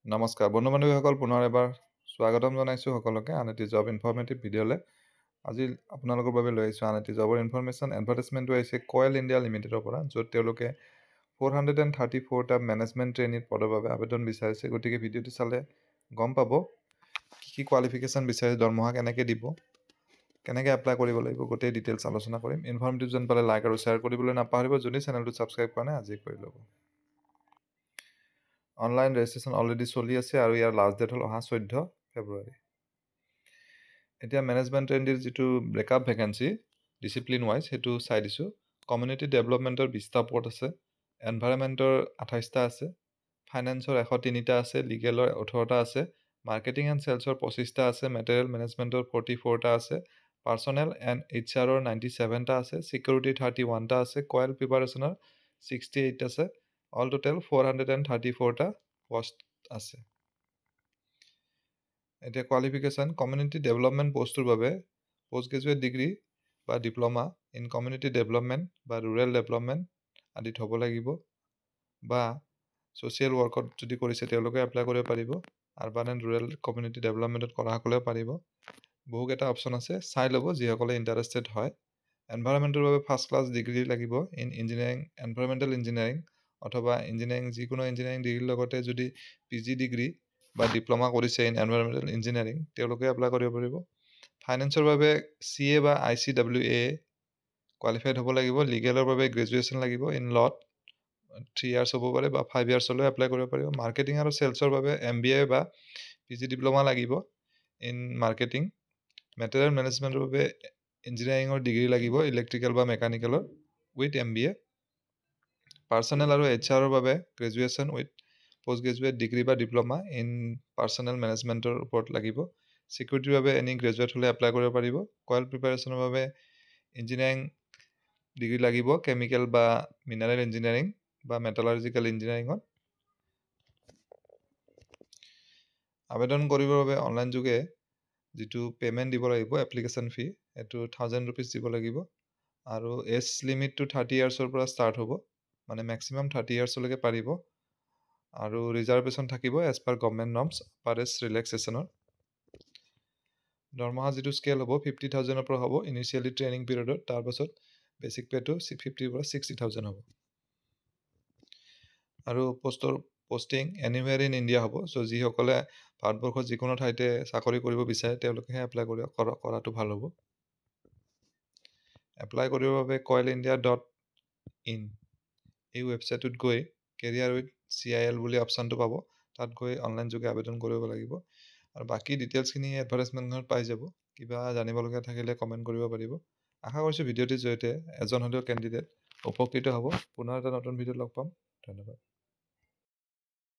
নমস্কাৰ বন্ধু বান্ধৱীসকল, পুনৰ এবাৰ স্বাগতম জনাইছোঁ সকলোকে আন এটি জব ইনফৰ্মেটিভ ভিডিঅ'লৈ। আজি আপোনালোকৰ বাবে লৈ আহিছোঁ আন এটি জবৰ ইনফৰমেশ্যন। এডভাৰ্টাইজমেণ্টটো আহিছে কয়েল ইণ্ডিয়া লিমিটেডৰ পৰা, য'ত তেওঁলোকে 434টা মেনেজমেণ্ট ট্ৰেইনিৰ পদৰ বাবে আবেদন বিচাৰিছে। গতিকে ভিডিঅ'টো চালে গম পাব কি কোৱালিফিকেশ্যন বিচাৰিছে, দৰমহা কেনেকৈ দিব, কেনেকৈ এপ্লাই কৰিব লাগিব, গোটেই ডিটেইলছ আলোচনা কৰিম। ইনফৰ্মেটিভ যেন পালে লাইক আৰু শ্বেয়াৰ কৰিবলৈ নাপাহৰিব। যদি চেনেলটো ছাবস্ক্ৰাইব কৰা নাই আজি কৰি ল'ব। অনলাইন ৰেজিষ্ট্ৰেশ্যন অলৰেডি চলি আছে আৰু ইয়াৰ লাষ্ট ডেট হ'ল অহা 14 ফেব্ৰুৱাৰী। এতিয়া মেনেজমেণ্ট ট্ৰেইনিৰ যিটো ব্ৰেকআপ ভেকেঞ্চি ডিচিপ্লিন ৱাইজ সেইটো চাই দিছোঁ। কমিউনিটি ডেভেলপমেণ্টৰ 20টা পদ আছে, এনভাইৰনমেণ্টৰ 28টা আছে, ফাইনেন্সৰ 103টা আছে, লিগেলৰ 18টা আছে, মাৰ্কেটিং এণ্ড চেলছৰ 25টা আছে, মেটেৰিয়েল মেনেজমেণ্টৰ 44টা আছে, পাৰ্চনেল এণ্ড HR-ৰ 97টা আছে, ছিকিউৰিটি 31টা আছে, কয়েল প্ৰিপাৰেশ্যনৰ 68 আছে। অল টোটেল 434টা পষ্ট আছে। এতিয়া কোৱালিফিকেশ্যন কমিউনিটি ডেভেলপমেণ্ট পষ্টটোৰ বাবে পোষ্ট গ্ৰেজুৱেট ডিগ্ৰী বা ডিপ্ল'মা ইন কমিউনিটি ডেভেলপমেণ্ট বা ৰুৰেল ডেভেলপমেণ্ট আদিত হ'ব লাগিব, বা ছ'চিয়েল ৱৰ্কত যদি কৰিছে তেওঁলোকে এপ্লাই কৰিব পাৰিব। আৰবান এণ্ড ৰুৰেল কমিউনিটি ডেভেলপমেণ্টত কৰাসকলেও পাৰিব। বহুকেইটা অপশ্যন আছে, চাই ল'ব যিসকলে ইণ্টাৰেষ্টেড হয়। এনভাইৰনমেণ্টৰ বাবে ফাৰ্ষ্ট ক্লাছ ডিগ্ৰী লাগিব ইন ইঞ্জিনিয়াৰিং, এনভাইৰনমেণ্টেল ইঞ্জিনিয়াৰিং অথবা ইঞ্জিনিয়াৰিং, যিকোনো ইঞ্জিনিয়াৰিং ডিগ্ৰীৰ লগতে যদি PG ডিগ্ৰী বা ডিপ্ল'মা কৰিছে ইন এনভাইৰনমেণ্টেল ইঞ্জিনিয়াৰিং তেওঁলোকে এপ্লাই কৰিব পাৰিব। ফাইনেন্সৰ বাবে CA বা ICWA কোৱালিফাইড হ'ব লাগিব। লিগেলৰ বাবে গ্ৰেজুৱেশ্যন লাগিব ইন ল'ত, 3 ইয়াৰ্ছ হ'ব পাৰে বা 5 ইয়াৰ্ছলৈও এপ্লাই কৰিব পাৰিব। মাৰ্কেটিং আৰু চেলছৰ বাবে MBA বা PG ডিপ্ল'মা লাগিব ইন মাৰ্কেটিং। মেটেৰিয়েল মেনেজমেণ্টৰ বাবে ইঞ্জিনিয়াৰিঙৰ ডিগ্ৰী লাগিব, ইলেক্ট্ৰিকেল বা মেকানিকেলৰ উইথ MBA। পাৰ্চনেল আৰু HR-ৰ বাবে graduation with post graduate degree বা ডিপ্ল'মা ইন পাৰ্চনেল মেনেজমেণ্টৰ ওপৰত লাগিব। ছিকিউৰিটিৰ বাবে এনি গ্ৰেজুৱেট হ'লে এপ্লাই কৰিব পাৰিব। কয়েল প্ৰিপাৰেশ্যনৰ বাবে ইঞ্জিনিয়াৰিং ডিগ্ৰী লাগিব, কেমিকেল বা মিনাৰেল ইঞ্জিনিয়াৰিং বা মেটালাৰ্জিকেল ইঞ্জিনিয়াৰিঙত। আবেদন কৰিবৰ বাবে অনলাইন যোগে যিটো পে'মেণ্ট দিব লাগিব এপ্লিকেশ্যন ফি, সেইটো 1000 ৰুপিজ দিব লাগিব। আৰু এজ লিমিটটো 30 ইয়াৰ্ছৰ পৰা ষ্টাৰ্ট হ'ব, মানে মেক্সিমাম 30 ইয়াৰ্ছলৈকে পাৰিব। আৰু ৰিজাৰ্ভেশ্যন থাকিব এজ পাৰ গভৰ্ণমেণ্ট নৰ্মছ, পাৰ এজ ৰিলেক্সেশ্যনৰ। দৰমহা যিটো স্কেল হ'ব 50,000ৰ পৰা হ'ব ইনিচিয়েলি ট্ৰেইনিং পিৰিয়ডত, তাৰপাছত বেচিক পে'টো 50ৰ পৰা 60,000 হ'ব। আৰু পষ্টিং এনিৱেৰ ইন ইণ্ডিয়া হ'ব। চ' যিসকলে ভাৰতবৰ্ষৰ যিকোনো ঠাইতে চাকৰি কৰিব বিচাৰে তেওঁলোকেহে এপ্লাই কৰাটো ভাল হ'ব। এপ্লাই কৰিবৰ বাবে coilindia.in এই ৱেবছাইটটোত গৈ কেৰিয়াৰ উইথ CIL বুলি অপশ্যনটো পাব, তাত গৈ অনলাইন যোগে আবেদন কৰিব লাগিব। আৰু বাকী ডিটেইলছখিনি এডভাৰ্টাইজমেণ্টখনত পাই যাব। কিবা জানিবলগীয়া থাকিলে কমেণ্ট কৰিব পাৰিব। আশা কৰিছোঁ ভিডিঅ'টিৰ জৰিয়তে এজন হ'লেও কেণ্ডিডেট উপকৃত হ'ব। পুনৰ এটা নতুন ভিডিঅ'ত লগ পাম। ধন্যবাদ।